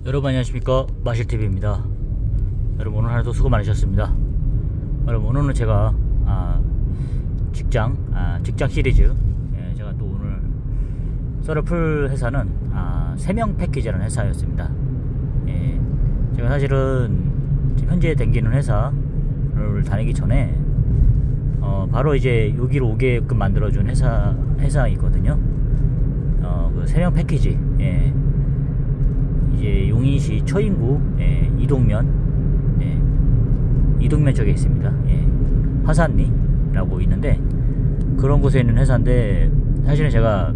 여러분 안녕하십니까, 마실TV입니다. 여러분 오늘 하루도 수고 많으셨습니다. 여러분 오늘은 제가 직장 시리즈, 제가 또 오늘 썰어풀 회사는 3명 패키지라는 회사였습니다. 제가 사실은 현재 다니는 회사를 다니기 전에 바로 이제 여기로 오게끔 만들어준 회사이거든요. 그 3명 패키지, 이제 용인시 처인구 이동면 쪽에 있습니다. 화산리라고 있는데 그런 곳에 있는 회사인데, 사실은 제가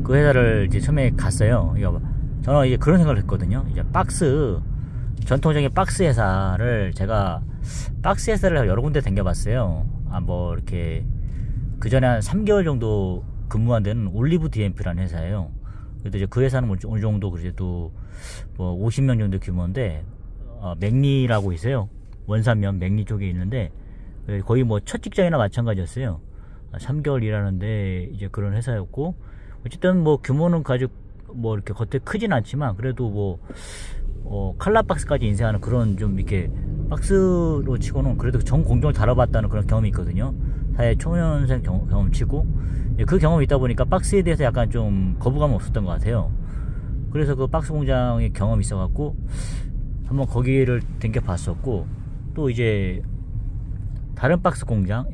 그 회사를 이제 처음에 갔어요. 저는 이제 그런 생각을 했거든요. 이제 전통적인 박스 회사를 제가 여러 군데 다녀봤어요. 뭐 이렇게 그 전에 한 3개월 정도 근무한 데는 올리브 DMP라는 회사예요. 그래도 이제 그 회사는 어느 정도 그래도 뭐 50명 정도 규모인데, 맥리라고 있어요. 원산면 맥리 쪽에 있는데 거의 뭐 첫 직장이나 마찬가지였어요. 3개월 일하는데 이제 그런 회사였고, 어쨌든 뭐 규모는 가지고 뭐 이렇게 겉에 크진 않지만 그래도 뭐 칼라 박스까지 인쇄하는 그런 좀 이렇게 박스로 치고는 그래도 전 공정을 다뤄봤다는 그런 경험이 있거든요. 사회 초년생 경험치고, 그 경험이 있다 보니까 박스에 대해서 약간 좀 거부감은 없었던 것 같아요. 그래서 그 박스 공장의 경험이 있어갖고 한번 거기를 댕겨 봤었고, 또 이제 다른 박스 공장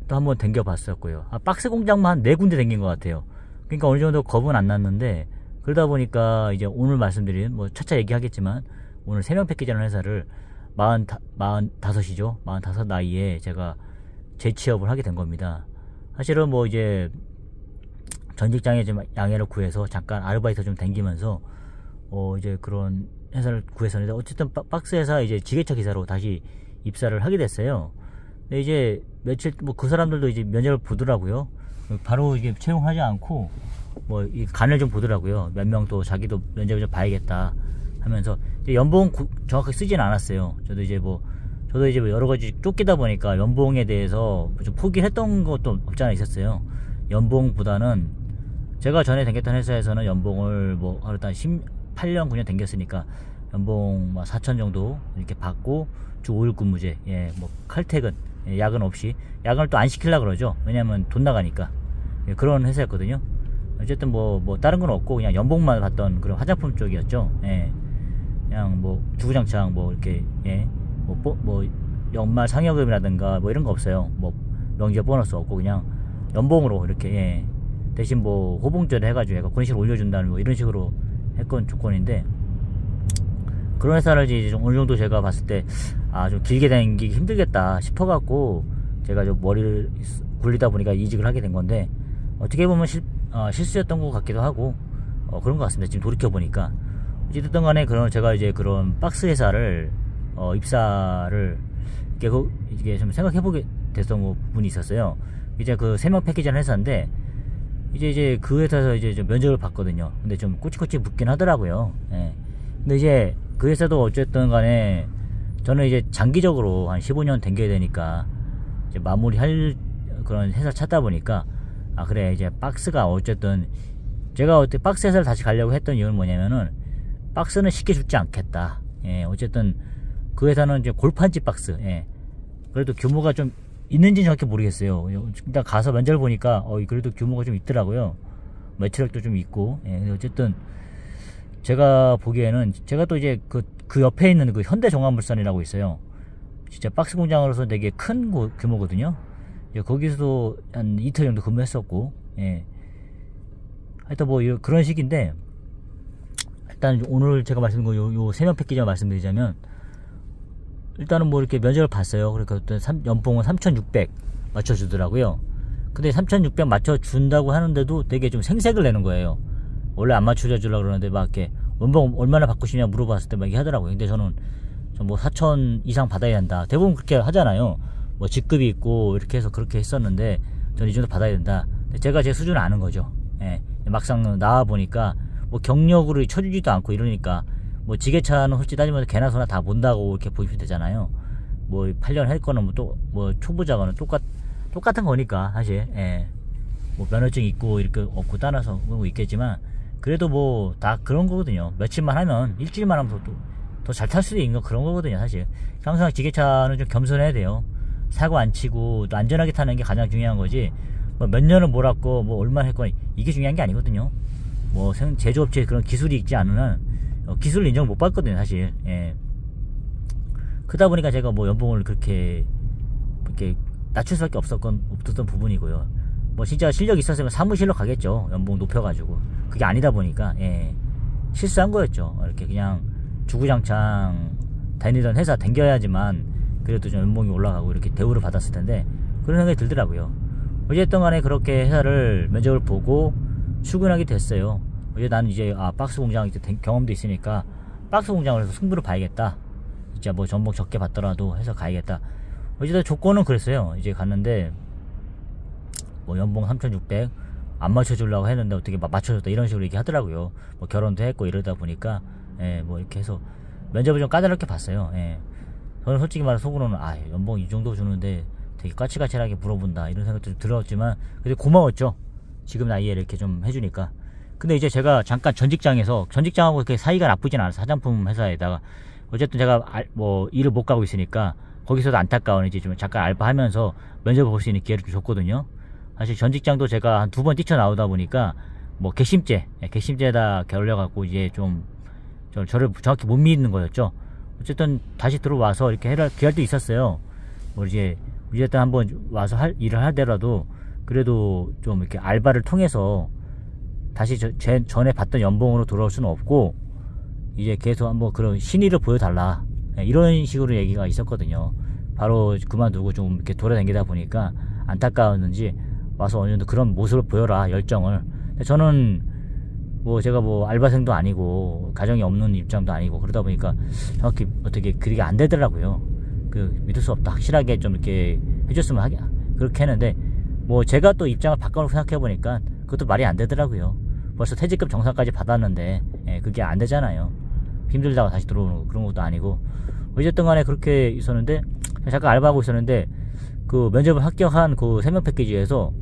또 한번 댕겨 봤었고요. 박스 공장만 한 4군데 댕긴 것 같아요. 그러니까 어느 정도 겁은 안 났는데, 그러다 보니까 이제 오늘 말씀드린 뭐 차차 얘기하겠지만 오늘 3명 패키지라는 회사를 45이죠. 45 나이에 제가 재취업을 하게 된 겁니다. 사실은 뭐 이제 전 직장에 좀 양해를 구해서 잠깐 아르바이트 좀 다니면서 이제 그런 회사를 구했었는데, 어쨌든 박스 회사 이제 지게차 기사로 다시 입사를 하게 됐어요. 근데 이제 며칠 뭐 그 사람들도 이제 면접을 보더라고요. 바로 이게 채용하지 않고 뭐 이 간을 좀 보더라고요. 몇 명 또 자기도 면접을 좀 봐야겠다 하면서 이제 연봉 정확하게 쓰진 않았어요. 저도 이제 뭐 여러 가지 쫓기다 보니까 연봉에 대해서 좀 포기를 했던 것도 없지 않아 있었어요. 연봉보다는 제가 전에 다녔던 회사에서는 연봉을 뭐 일단 18년 9년 다녔으니까 연봉 4천 정도 이렇게 받고 주 5일 근무제, 뭐 칼퇴근, 야근 없이, 야근을 또 안 시키려고 그러죠. 왜냐면 돈 나가니까. 그런 회사였거든요. 어쨌든 뭐 다른 건 없고 그냥 연봉만 받던 그런 화장품 쪽이었죠. 그냥 뭐 주구장창 뭐 이렇게 뭐 연말 상여금이라든가 뭐 이런 거 없어요. 뭐 명절 보너스 없고 그냥 연봉으로 이렇게 대신 뭐 호봉제를 해가지고 얘가 권식을 올려준다는 뭐 이런 식으로 했건 조건인데, 그런 회사를 이제 좀 어느 정도 제가 봤을 때 좀 길게 다니기 힘들겠다 싶어갖고 제가 좀 머리를 굴리다 보니까 이직을 하게 된 건데, 어떻게 보면 실수였던 것 같기도 하고 그런 것 같습니다. 지금 돌이켜 보니까. 어쨌든 간에 제가 이제 그런 박스 회사를 입사를 이게 좀 생각해보게 됐던 부분이 있었어요. 이제 그 3명 패키지라는 회사인데 이제 그 회사에서 이제 좀 면접을 봤거든요. 근데 좀 꼬치꼬치 붙긴 하더라고요. 근데 이제 그 회사도 어쨌든 간에 저는 이제 장기적으로 한 15년 댕겨야 되니까 이제 마무리할 그런 회사 찾다 보니까 그래, 이제 박스가 어쨌든 제가 어떻게 박스 회사를 다시 가려고 했던 이유는 뭐냐면은 박스는 쉽게 죽지 않겠다. 어쨌든 그 회사는 이제 골판지 박스. 그래도 규모가 좀 있는지는 정확히 모르겠어요. 일단 가서 면접을 보니까 그래도 규모가 좀 있더라고요. 매출액도 좀 있고. 어쨌든 제가 보기에는 제가 또 이제 그 옆에 있는 그 현대종합물산이라고 있어요. 진짜 박스 공장으로서 되게 큰 규모거든요. 거기서도 한 이틀 정도 근무했었고, 하여튼 뭐 그런 식인데, 일단 오늘 제가 말씀드린 거 요 3명 패키지만 말씀드리자면, 일단은 뭐 이렇게 면접을 봤어요. 그러니까 연봉은 3,600 맞춰주더라고요. 근데 3,600 맞춰준다고 하는데도 되게 좀 생색을 내는 거예요. 원래 안 맞춰주려고 그러는데 막 이렇게 연봉 얼마나 받고 싶냐 물어봤을 때 막 이렇게 하더라고요. 근데 저는 뭐 4,000 이상 받아야 된다. 대부분 그렇게 하잖아요. 뭐 직급이 있고 이렇게 해서 그렇게 했었는데 저는 이 정도 받아야 된다. 제가 제 수준을 아는 거죠. 막상 나와 보니까 뭐 경력으로 쳐주지도 않고 이러니까, 뭐 지게차는 솔직히 따지면 개나 소나 다 본다고 이렇게 보시면 되잖아요. 뭐 8년 할 거는 뭐 초보자거는 똑같은 거니까 사실. 뭐 면허증 있고 이렇게 없고 따라서 뭐 있겠지만, 그래도 뭐 다 그런 거거든요. 며칠만 하면, 일주일만 하면 더 잘 탈 수도 있는 거 그런 거거든요, 사실. 항상 지게차는 좀 겸손해야 돼요. 사고 안 치고 또 안전하게 타는 게 가장 중요한 거지, 뭐 몇 년을 몰았고 뭐 얼마나 했거나 이게 중요한 게 아니거든요. 뭐 제조업체에 그런 기술이 있지 않으면 기술 인정을 못 받거든요, 사실. 예. 그러다 보니까 제가 뭐 연봉을 그렇게 낮출 수밖에 없었던 부분이고요. 뭐 진짜 실력 있었으면 사무실로 가겠죠, 연봉 높여가지고. 그게 아니다 보니까, 예, 실수한 거였죠. 이렇게 그냥 주구장창 다니던 회사 댕겨야지만 그래도 좀 연봉이 올라가고 이렇게 대우를 받았을 텐데, 그런 생각이 들더라고요. 어쨌든 간에 그렇게 회사를 면접을 보고 출근하게 됐어요. 이제 나는 이제 박스 공장 경험도 있으니까 박스 공장을 해서 승부를 봐야겠다. 진짜 뭐 전복 적게 받더라도 해서 가야겠다. 어쨌든 조건은 그랬어요. 이제 갔는데 뭐 연봉 3,600 안 맞춰주려고 했는데 어떻게 맞춰줬다 이런 식으로 얘기하더라고요. 뭐 결혼도 했고 이러다 보니까, 예, 뭐 이렇게 해서 면접을 좀 까다롭게 봤어요. 예. 저는 솔직히 말해 속으로는 연봉 이 정도 주는데 되게 까칠까칠하게 물어본다 이런 생각도 좀 들었지만, 그래도 고마웠죠. 지금 나이에 이렇게 좀 해주니까. 근데 이제 제가 잠깐 전직장하고 그렇게 사이가 나쁘진 않아서, 화장품 회사에다가 어쨌든 제가 뭐 일을 못 가고 있으니까 거기서도 안타까운 이제 좀 잠깐 알바하면서 면접을 볼 수 있는 기회를 좀 줬거든요. 사실 전직장도 제가 한 2번 뛰쳐나오다 보니까 뭐 객심제에다 걸려갖고 이제 좀 저를 정확히 못 믿는 거였죠. 어쨌든 다시 들어와서 이렇게 해할 기회도 있었어요. 뭐 이제 어쨌든 한번 와서 일을 하더라도 그래도 좀 이렇게 알바를 통해서 다시 전에 받던 연봉으로 돌아올 수는 없고, 이제 계속 한번 그런 신의를 보여달라, 이런 식으로 얘기가 있었거든요. 바로 그만두고 좀 이렇게 돌아다니다 보니까 안타까웠는지 와서 어느 정도 그런 모습을 보여라, 열정을. 근데 저는 뭐 제가 뭐 알바생도 아니고 가정이 없는 입장도 아니고 그러다 보니까 정확히 어떻게 그게 안 되더라고요. 믿을 수 없다, 확실하게 좀 이렇게 해줬으면 그렇게 했는데, 뭐 제가 또 입장을 바꿔놓고 생각해 보니까 그것도 말이 안 되더라고요. 벌써 퇴직금 정산까지 받았는데, 예, 그게 안 되잖아요. 힘들다가 다시 들어오는 그런 것도 아니고. 어쨌든 간에 그렇게 있었는데, 잠깐 알바하고 있었는데 그 면접을 합격한 그 3명 패키지에서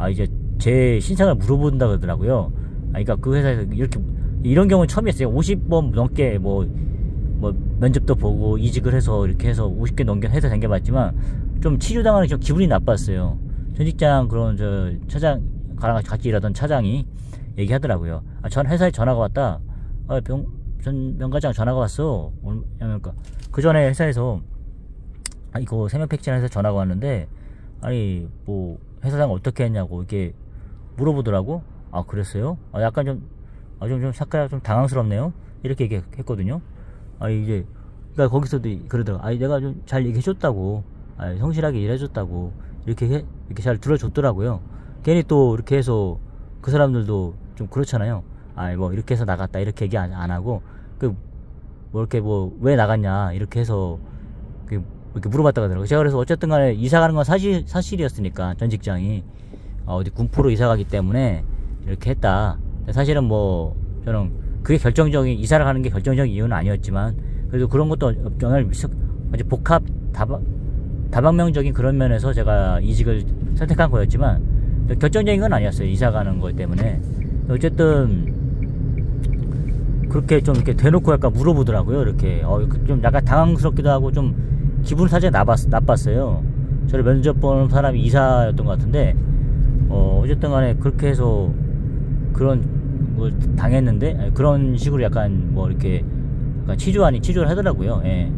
이제 제 신상을 물어본다 그러더라고요. 그러니까 그 회사에서 이런 경우는 처음이었어요. 50번 넘게 뭐 면접도 보고 이직을 해서 이렇게 해서 50개 넘게 해서 댕겨봤지만 좀 치료당하는 좀 기분이 나빴어요. 전직장 그런 차장 같이 일하던 차장이 얘기하더라고요. 전 회사에 전화가 왔다. 명과장 전화가 왔어. 그러니까 그 전에 회사에서 이거 세면 팩진에서 전화가 왔는데, 뭐 회사장 어떻게 했냐고 이렇게 물어보더라고. 그랬어요? 약간 좀 잠깐 좀 당황스럽네요. 이렇게 얘기했거든요. 이제 그러니까 거기서도 그러더라고. 내가 좀 잘 얘기해줬다고, 성실하게 일해줬다고 이렇게 잘 들어줬더라고요. 괜히 또 이렇게 해서 그 사람들도 좀 그렇잖아요. 뭐 이렇게 해서 나갔다 이렇게 얘기 안 하고 뭐 이렇게 뭐 왜 나갔냐 이렇게 해서 이렇게 물어봤다고 하더라고요. 제가 그래서 어쨌든 간에 이사 가는 건 사실이었으니까 전 직장이 어디 군포로 이사 가기 때문에 이렇게 했다. 사실은 뭐 저는 그게 이사를 가는 게 결정적인 이유는 아니었지만, 그래도 그런 것도 영향을 아주 복합 다방면적인 그런 면에서 제가 이직을 선택한 거였지만 결정적인 건 아니었어요. 이사 가는 것 때문에. 어쨌든 그렇게 좀 이렇게 대놓고 약간 물어보더라고요. 이렇게 좀 약간 당황스럽기도 하고 좀 기분 살짝 나빴어요. 저를 면접 보는 사람이 이사였던 것 같은데, 어쨌든 간에 그렇게 해서 그런 걸 당했는데, 그런 식으로 약간 뭐 이렇게 약간 치조를 하더라고요. 예.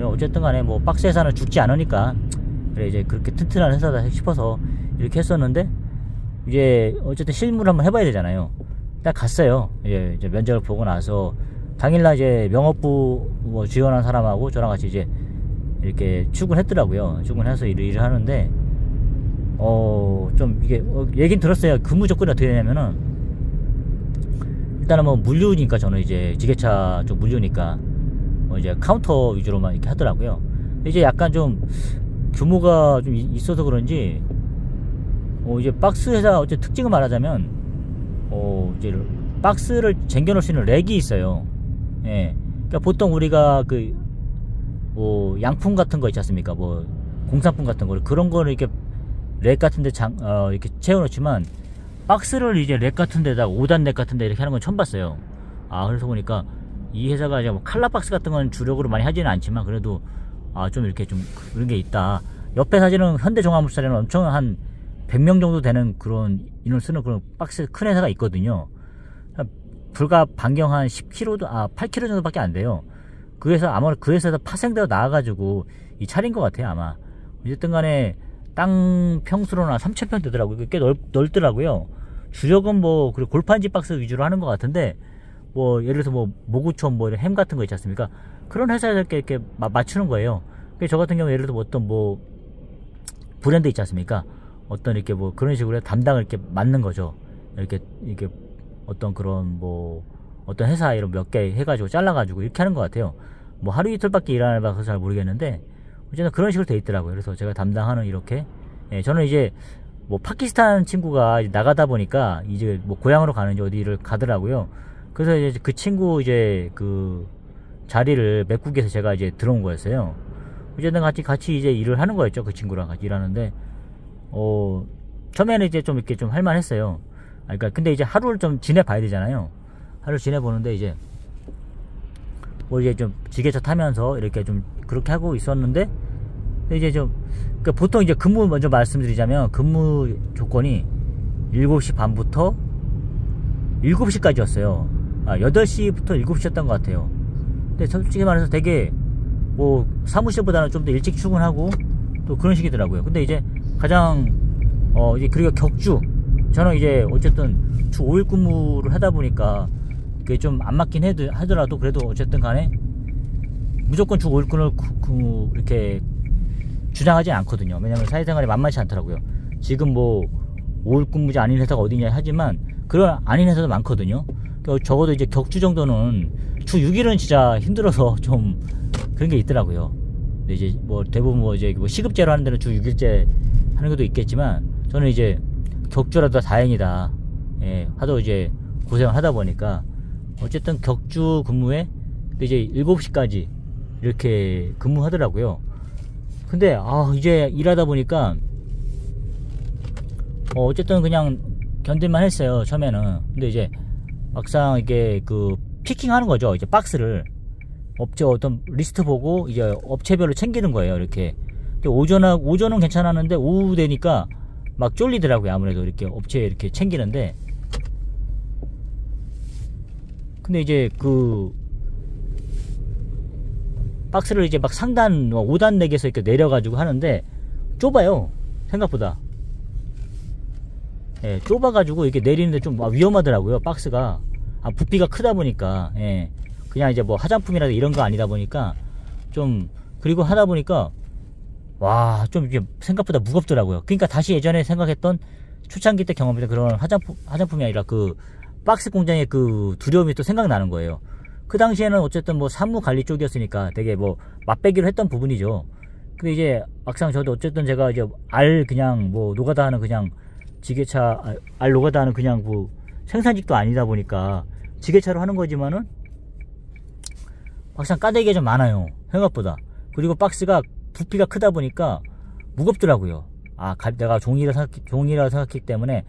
어쨌든 간에 뭐 박스 회사는 죽지 않으니까 그래 이제 그렇게 튼튼한 회사다 싶어서 이렇게 했었는데, 이제 어쨌든 실무를 한번 해봐야 되잖아요. 딱 갔어요. 이제 면접을 보고 나서 당일날 이제 명업부 뭐 지원한 사람하고 저랑 같이 이제 이렇게 출근했더라고요. 출근해서 일을 하는데, 좀 이게 얘긴 들었어요. 근무 조건이 어떻게 되냐면은, 일단은 뭐 물류니까, 저는 이제 지게차 쪽 물류니까 뭐 이제 카운터 위주로만 이렇게 하더라고요. 이제 약간 좀 규모가 좀 있어서 그런지 이제 박스 회사 어째 특징을 말하자면 이제 박스를 쟁겨놓을 수 있는 렉이 있어요. 예. 그러니까 보통 우리가 뭐 양품 같은 거 있지 않습니까? 뭐 공산품 같은 거, 그런 거를 이렇게 렉 같은데 이렇게 채워놓지만, 박스를 이제 렉 같은 데다가 5단 렉 같은 데 이렇게 하는 건 처음 봤어요. 아, 그래서 보니까 이 회사가 이제 뭐 칼라 박스 같은 건 주력으로 많이 하지는 않지만 그래도 좀 이렇게 좀 그런 게 있다. 옆에 사진은 현대종합물산에는 엄청 한 100명 정도 되는 그런 인원을 쓰는 그런 박스 큰 회사가 있거든요. 불과 반경 한 10km도 8km 정도밖에 안 돼요. 그 회사 아마 그 회사에서 파생되어 나와가지고 이 차린 것 같아요 아마. 어쨌든 간에 땅 평수로는 3,000평 되더라고요. 꽤 넓더라고요. 주력은 뭐 그리고 골판지 박스 위주로 하는 것 같은데 뭐 예를 들어서 뭐 모구촌 뭐 이런 햄 같은 거 있지 않습니까? 그런 회사에서 이렇게 맞추는 거예요. 저 같은 경우 예를 들어 어떤 뭐 브랜드 있지 않습니까? 어떤 이렇게 뭐 그런 식으로 담당을 이렇게 맡는 거죠. 이렇게 어떤 그런 뭐 어떤 회사 이런 몇 개 해가지고 잘라가지고 이렇게 하는 것 같아요. 뭐 하루 이틀밖에 일 안 해봐서 잘 모르겠는데 어쨌든 그런 식으로 돼 있더라고요. 그래서 제가 담당하는 이렇게 저는 이제 뭐 파키스탄 친구가 나가다 보니까 이제 뭐 고향으로 가는지 어디를 가더라고요. 그래서 이제 그 친구 이제 그 자리를 메꾸기 위해서 제가 이제 들어온 거였어요. 어쨌든 같이 이제 일을 하는 거였죠. 그 친구랑 같이 일하는데 처음에는 이제 좀 이렇게 좀 할만했어요. 그러니까 근데 이제 하루를 좀 지내봐야 되잖아요. 하루 지내보는데 이제 뭐 이제 좀 지게차 타면서 이렇게 좀 그렇게 하고 있었는데 이제 좀 그러니까 보통 이제 근무 먼저 말씀드리자면 근무 조건이 7시 반부터 7시까지였어요. 8시부터 7시였던 것 같아요. 근데 솔직히 말해서 되게 뭐 사무실보다는 좀 더 일찍 출근하고 또 그런 식이더라고요. 근데 이제 가장 이제 그리고 격주 저는 이제 어쨌든 주 5일 근무를 하다 보니까 그게 좀 안 맞긴 하더라도 그래도 어쨌든 간에 무조건 주 5일 근무를 이렇게 주장하지 않거든요. 왜냐면 사회생활이 만만치 않더라고요. 지금 뭐 5일 근무제 아닌 회사가 어디냐 하지만 그런 아닌 회사도 많거든요. 적어도 이제 격주 정도는 주 6일은 진짜 힘들어서 좀 그런 게 있더라고요. 근데 이제 뭐 대부분 뭐 이제 뭐 시급제로 하는 데는 주 6일제 하는 것도 있겠지만 저는 이제 격주라도 다행이다. 하도 이제 고생을 하다 보니까 어쨌든 격주 근무에 이제 7시까지 이렇게 근무하더라고요. 근데 이제 일하다 보니까 어쨌든 그냥 견딜만 했어요 처음에는. 근데 이제 막상 이게 그 피킹하는 거죠. 이제 박스를 업체 어떤 리스트 보고 이제 업체별로 챙기는 거예요. 이렇게 오전은 괜찮았는데 오후 되니까 막 쫄리더라고요. 아무래도 이렇게 업체에 이렇게 챙기는데 근데 이제 그 박스를 이제 막 상단 5단 렉에서 이렇게 내려가지고 하는데 좁아요 생각보다. 좁아가지고 이렇게 내리는데 좀 위험하더라고요. 박스가 부피가 크다 보니까 그냥 이제 뭐 화장품이라도 이런 거 아니다 보니까 좀 그리고 하다 보니까 와 좀 이게 생각보다 무겁더라고요. 그러니까 다시 예전에 생각했던 초창기 때 경험했던 그런 화장품이 아니라 그 박스 공장의 그 두려움이 또 생각나는 거예요. 그 당시에는 어쨌든 뭐 사무 관리 쪽이었으니까 되게 뭐 맛배기로 했던 부분이죠. 근데 이제 막상 저도 어쨌든 제가 이제 그냥 뭐 노가다 하는 그냥 지게차 노가다 하는 그냥 뭐 생산직도 아니다 보니까 지게차로 하는 거지만은 막상 까대기가 좀 많아요 생각보다. 그리고 박스가 부피가 크다 보니까 무겁더라고요. 내가 종이라 생각했기 때문에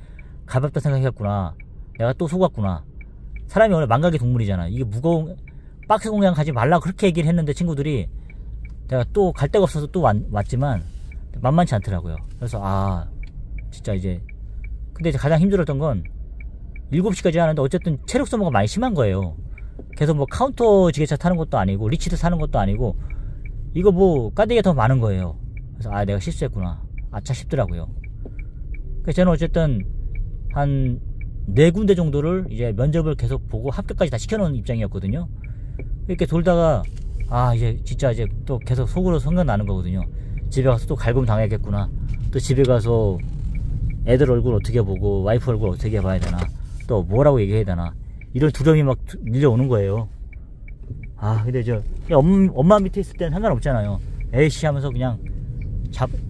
가볍다 생각했구나. 내가 또 속았구나. 사람이 원래 망각의 동물이잖아. 이게 무거운 박스 공장 가지 말라고 그렇게 얘기를 했는데 친구들이 내가 또 갈 데가 없어서 또 왔지만 만만치 않더라고요. 그래서 진짜 이제 근데 이제 가장 힘들었던 건 7시까지 하는데 어쨌든 체력 소모가 많이 심한 거예요. 계속 뭐 카운터 지게차 타는 것도 아니고 리치드 사는 것도 아니고 이거 뭐 까대기가 더 많은 거예요. 그래서 내가 실수했구나. 아차 싶더라고요. 그래서 저는 어쨌든 한 4군데 정도를 이제 면접을 계속 보고 합격까지 다 시켜놓은 입장이었거든요. 이렇게 돌다가 이제 진짜 이제 또 계속 속으로 생각나는 거거든요. 집에 가서 또 갈굼 당하겠구나. 또 집에 가서 애들 얼굴 어떻게 보고 와이프 얼굴 어떻게 봐야 되나, 또 뭐라고 얘기해야 되나, 이런 두려움이 막 밀려오는 거예요. 근데 엄마 밑에 있을 때는 상관없잖아요. 에이씨 하면서 그냥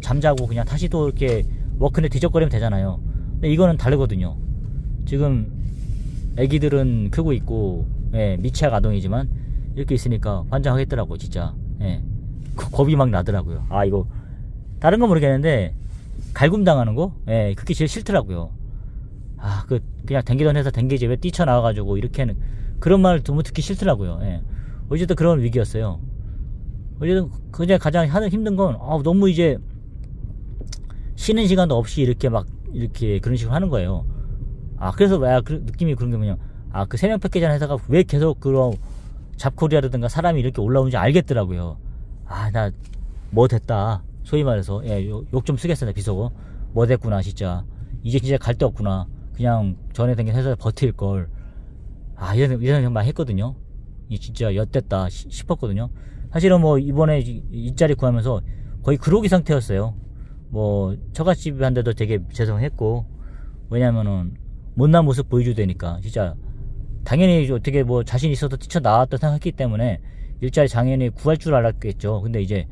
잠자고 그냥 다시 또 이렇게 워크넷 뒤적거리면 되잖아요. 근데 이거는 다르거든요. 지금 애기들은 크고 있고 미취학 아동이지만 이렇게 있으니까 환장하겠더라고 진짜. 겁이 막 나더라고요. 이거 다른 건 모르겠는데 갈굼 당하는 거 그게 제일 싫더라고요. 그냥 댕기던 회사 댕기지 왜 뛰쳐나와가지고 이렇게 하는 그런 말을 너무 듣기 싫더라고요. 예. 어쨌든 그런 위기였어요. 어쨌든 그냥 가장 하는 힘든 건 너무 이제 쉬는 시간도 없이 이렇게 막 이렇게 그런 식으로 하는 거예요. 그래서 느낌이 그런 게 뭐냐, 그 3명 패키지 하는 회사가 왜 계속 그런 잡코리아라든가 사람이 이렇게 올라오는지 알겠더라고요. 나 뭐 됐다, 소위 말해서. 욕 좀 쓰겠습니다, 비속어. 뭐 됐구나, 진짜 이제 진짜 갈 데 없구나, 그냥 전에 댕긴 회사에 버틸걸, 이런 생각 했거든요. 진짜 엿됐다 싶었거든요. 사실은 뭐 이번에 이 자리 구하면서 거의 그러기 상태였어요. 뭐 처갓집한테도 되게 죄송했고, 왜냐면은 못난 모습 보여줘야 되니까. 진짜 당연히 어떻게 뭐 자신 있어서 뛰쳐나왔다 생각했기 때문에 일자리 당연히 구할 줄 알았겠죠. 근데 이제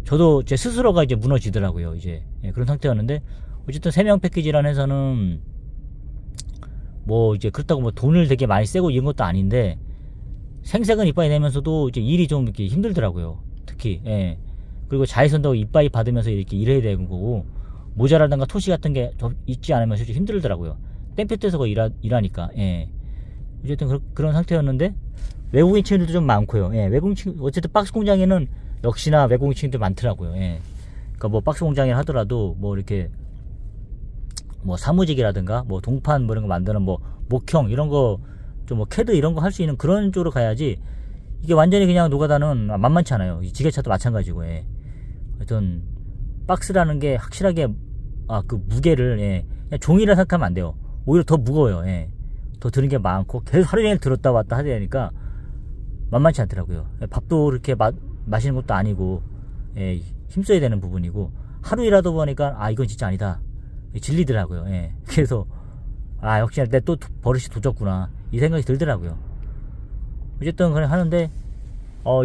저도 제 스스로가 이제 무너지더라고요. 이제 그런 상태였는데, 어쨌든 3명 패키지라는 회사는 뭐 이제 그렇다고 뭐 돈을 되게 많이 떼고 이런 것도 아닌데, 생색은 이빠이 내면서도 이제 일이 좀 이렇게 힘들더라고요. 특히. 그리고 자외선도 이빠이 받으면서 이렇게 일해야 되는 거고, 모자라든가 토시 같은 게 있지 않으면 솔직히 힘들더라고요. 땡볕에서 일하니까. 어쨌든 그런 상태였는데, 외국인 친구들도 좀 많고요. 외국인 친구, 어쨌든 박스 공장에는 역시나 외국인 친구들 많더라고요. 그러니까 뭐 박스 공장이라 하더라도 뭐 이렇게 뭐 사무직이라든가 뭐 동판 뭐 이런 거 만드는 뭐 목형 이런 거 좀 뭐 캐드 이런 거 할 수 있는 그런 쪽으로 가야지, 이게 완전히 그냥 노가다는 만만치 않아요. 지게차도 마찬가지고. 하여튼 박스라는 게 확실하게 그 무게를 그냥 종이라 생각하면 안 돼요. 오히려 더 무거워요. 더 드는 게 많고 계속 하루 종일 들었다 왔다 하다 보니까 만만치 않더라고요. 밥도 그렇게 마시는 것도 아니고 힘써야 되는 부분이고, 하루 일하다 보니까 이건 진짜 아니다, 질리더라고요. 그래서 역시 내 또 버릇이 도졌구나 이 생각이 들더라고요. 어쨌든 그냥 하는데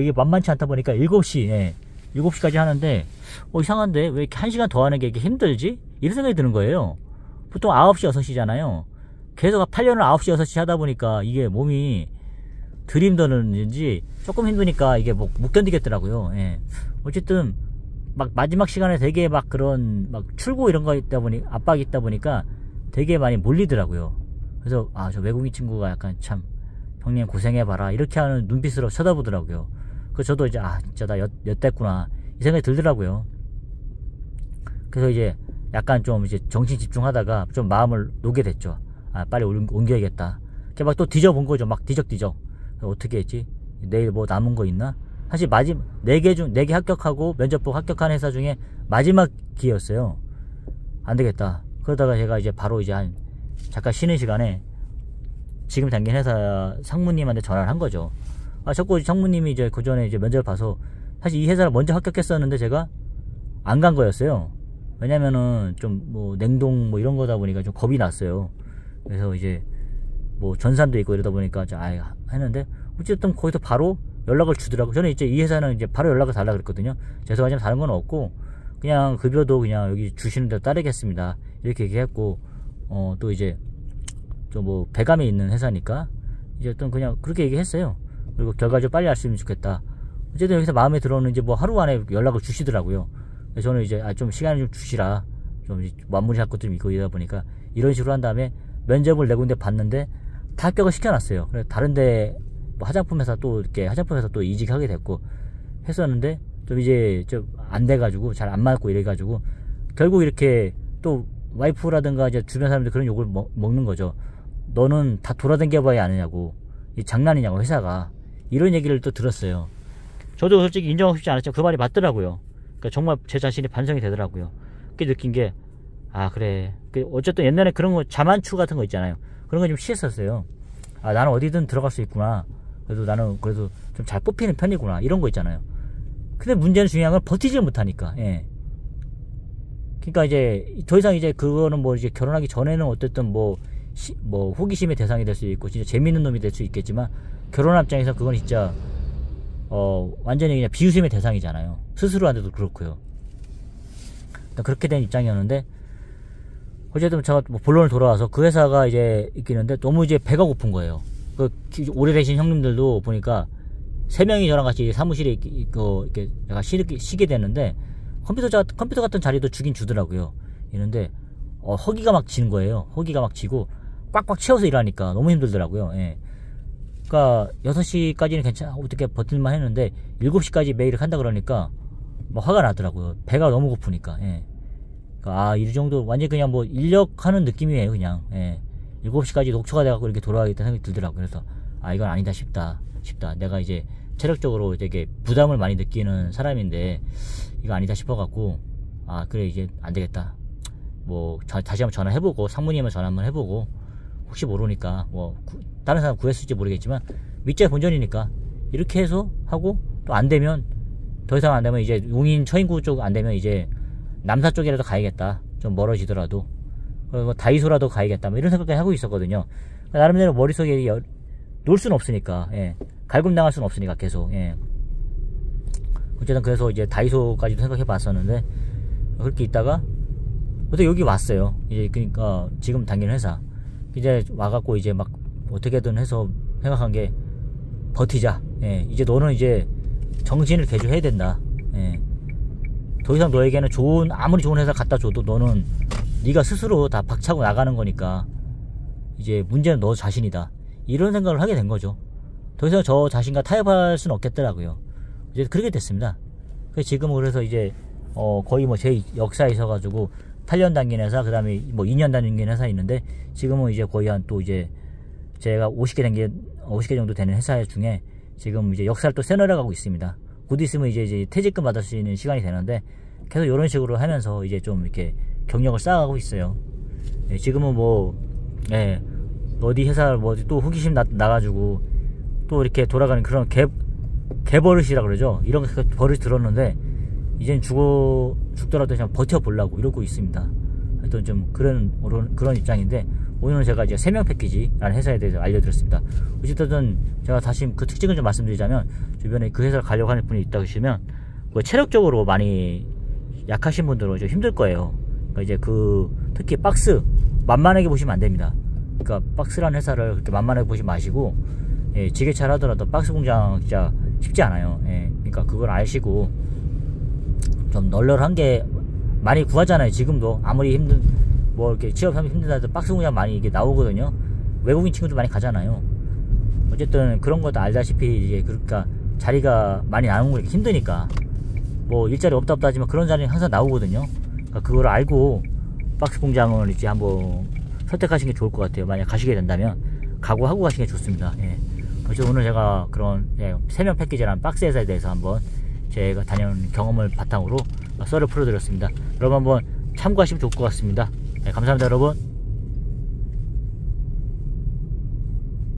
이게 만만치 않다 보니까 7시 7시까지 하는데 이상한데 왜 이렇게 1시간 더 하는 게 이렇게 힘들지? 이런 생각이 드는 거예요. 보통 9시 6시잖아요 계속 8년을 9시 6시 하다 보니까 이게 몸이 덜 힘드는지 조금 힘드니까 이게 못 견디겠더라고요. 어쨌든 막 마지막 시간에 되게 막 그런 막 출고 이런 거 있다 보니 압박이 있다 보니까 되게 많이 몰리더라고요. 그래서 저 외국인 친구가 약간 참 형님 고생해봐라 이렇게 하는 눈빛으로 쳐다보더라고요. 그래서 저도 이제 진짜 나 엿됐구나 이 생각이 들더라고요. 그래서 이제 약간 좀 이제 정신 집중하다가 좀 마음을 놓게 됐죠. 빨리 옮겨야겠다. 이렇게 막 또 뒤져본 거죠. 막 뒤적뒤적. 어떻게 했지? 내일 뭐 남은 거 있나? 사실 4개 합격하고 면접 보고 합격한 회사 중에 마지막 기회였어요. 안 되겠다. 그러다가 제가 이제 바로 이제 잠깐 쉬는 시간에 지금 당긴 회사 상무님한테 전화를 한 거죠. 자꾸 상무님이 이제 그 전에 이제 면접을 봐서, 사실 이 회사를 먼저 합격했었는데 제가 안 간 거였어요. 왜냐면은 좀 뭐 냉동 뭐 이런 거다 보니까 좀 겁이 났어요. 그래서 이제 뭐 전산도 있고 이러다 보니까 했는데, 어쨌든 거기서 바로 연락을 주더라고요. 저는 이제 이 회사는 이제 바로 연락을 달라 그랬거든요. 죄송하지만 다른 건 없고 그냥 급여도 그냥 여기 주시는 대로 따르겠습니다 이렇게 얘기했고, 또 이제 좀 뭐 배감이 있는 회사니까 이제 어떤 그냥 그렇게 얘기했어요. 그리고 결과적으로 빨리 할 수 있으면 좋겠다. 어쨌든 여기서 마음에 들었는지 뭐 하루 안에 연락을 주시더라고요. 그래서 저는 이제 좀 시간을 좀 주시라, 좀 마무리할 것도 좀 있고 이러다 보니까 이런 식으로 한 다음에 면접을 4군데 봤는데 다 합격을 시켜놨어요. 그래서 다른데 뭐 화장품 회사 또 이렇게 화장품 회사 또 이직하게 됐고 했었는데 좀 이제 좀 안 돼가지고 잘 안 맞고 이래가지고 결국 이렇게 또 와이프라든가 이제 주변 사람들 그런 욕을 먹는 거죠. 너는 다 돌아다녀봐야 아느냐고, 이 장난이냐고 회사가, 이런 얘기를 또 들었어요. 저도 솔직히 인정하고 싶지 않았지만 그 말이 맞더라고요. 그러니까 정말 제 자신이 반성이 되더라고요. 그게 느낀 게 그래, 어쨌든 옛날에 그런 거 자만추 같은 거 있잖아요. 그런 거 좀 취했었어요. 나는 어디든 들어갈 수 있구나, 그래도 나는 그래도 좀 잘 뽑히는 편이구나, 이런 거 있잖아요. 근데 문제는 중요한 건 버티질 못하니까. 그러니까 이제 더 이상 이제 그거는 뭐 이제 결혼하기 전에는 어쨌든 뭐 호기심의 대상이 될 수 있고 진짜 재밌는 놈이 될 수 있겠지만, 결혼한 입장에서 그건 진짜 완전히 그냥 비웃음의 대상이잖아요. 스스로한테도 그렇고요. 그렇게 된 입장이었는데, 어쨌든 제가 뭐 본론을 돌아와서 그 회사가 이제 있기는데 너무 이제 배가 고픈 거예요. 오래되신 형님들도 보니까 3명이 저랑 같이 사무실에 이렇게 제가 쉬게 되는데, 컴퓨터 같은 자리도 주긴 주더라고요. 이런데 허기가 막 지는 거예요. 허기가 막 지고 꽉꽉 채워서 일하니까 너무 힘들더라고요. 예. 그러니까 6시까지는 괜찮아 어떻게 버틸만 했는데 7시까지 매일 한다 그러니까 뭐 화가 나더라고요. 배가 너무 고프니까. 예. 그러니까 이 정도 완전 그냥 뭐 인력하는 느낌이에요. 그냥. 예. 7시까지 녹초가 돼갖고 이렇게 돌아가겠다는 생각이 들더라고요. 그래서 이건 아니다 싶다. 내가 이제 체력적으로 되게 부담을 많이 느끼는 사람인데 이거 아니다 싶어갖고 그래 이제 안되겠다. 뭐 다시 한번 전화해보고 상무님한테 전화 한번 해보고 혹시 모르니까 뭐 다른 사람 구했을지 모르겠지만 밑자리 본전이니까 이렇게 해서 하고 또 안되면 더 이상 안되면 이제 용인 처인구 쪽 안되면 이제 남사 쪽이라도 가야겠다. 좀 멀어지더라도 뭐 다이소라도 가야겠다. 뭐 이런 생각까지 하고 있었거든요. 나름대로 머릿속에 놀 수는 없으니까. 예. 갈굼당할 수는 없으니까 계속. 예. 어쨌든 그래서 이제 다이소까지도 생각해 봤었는데 그렇게 있다가 어떻게 여기 왔어요. 이제 그러니까 지금 다니는 회사 이제 와갖고 이제 막 어떻게든 해서 생각한 게 버티자. 예. 이제 너는 이제 정신을 개조해야 된다. 예. 더 이상 너에게는 아무리 좋은 회사 갖다 줘도 너는 네가 스스로 다 박차고 나가는 거니까 이제 문제는 너 자신이다. 이런 생각을 하게 된 거죠. 더 이상 저 자신과 타협할 수는 없겠더라고요. 이제 그렇게 됐습니다. 그래서 지금은 그래서 이제 거의 뭐 제 역사에 있어가지고 8년 다닌 회사, 그 다음에 뭐 2년 다닌 회사 있는데 지금은 이제 거의 한 또 이제 제가 50개 정도 되는 회사 중에 지금 이제 역사를 또 써내려가고 있습니다. 곧 있으면 이제 퇴직금 받을 수 있는 시간이 되는데 계속 이런 식으로 하면서 이제 좀 이렇게 경력을 쌓아가고 있어요. 예, 지금은 뭐 어디 회사 뭐 또 호기심 나가지고 또 이렇게 돌아가는 그런 개버릇이라 그러죠. 이런 버릇이 들었는데 이젠 죽더라도 그냥 버텨보려고 이러고 있습니다. 하여튼 좀 그런 입장인데 오늘은 제가 이제 3명 패키지라는 회사에 대해서 알려드렸습니다. 어쨌든 제가 다시 그 특징을 좀 말씀드리자면 주변에 그 회사를 가려고 하는 분이 있다 그러시면 뭐 체력적으로 많이 약하신 분들은 좀 힘들 거예요. 그러니까 이제 특히 박스 만만하게 보시면 안 됩니다. 그러니까 박스라는 회사를 그렇게 만만하게 보지 마시고 지게차를 하더라도 박스 공장 진짜 쉽지 않아요. 그러니까 그걸 아시고 좀 널널한 게 많이 구하잖아요. 지금도 아무리 뭐 이렇게 취업하면 힘들다 해도 박스 공장 많이 이게 나오거든요. 외국인 친구들 많이 가잖아요. 어쨌든 그런 것도 알다시피 이제 그러니까 자리가 많이 나오는 게 힘드니까 뭐 일자리 없다 하지만 그런 자리는 항상 나오거든요. 그러니까 그걸 알고 박스 공장을 이제 한번 선택하시는 게 좋을 것 같아요. 만약 가시게 된다면 각오하고 가시는 게 좋습니다. 어쨌든 오늘 제가 그런 3명 패키지라는 박스 회사에 대해서 한번 제가 다녀온 경험을 바탕으로 썰을 풀어드렸습니다. 여러분 한번 참고하시면 좋을 것 같습니다. 감사합니다 여러분.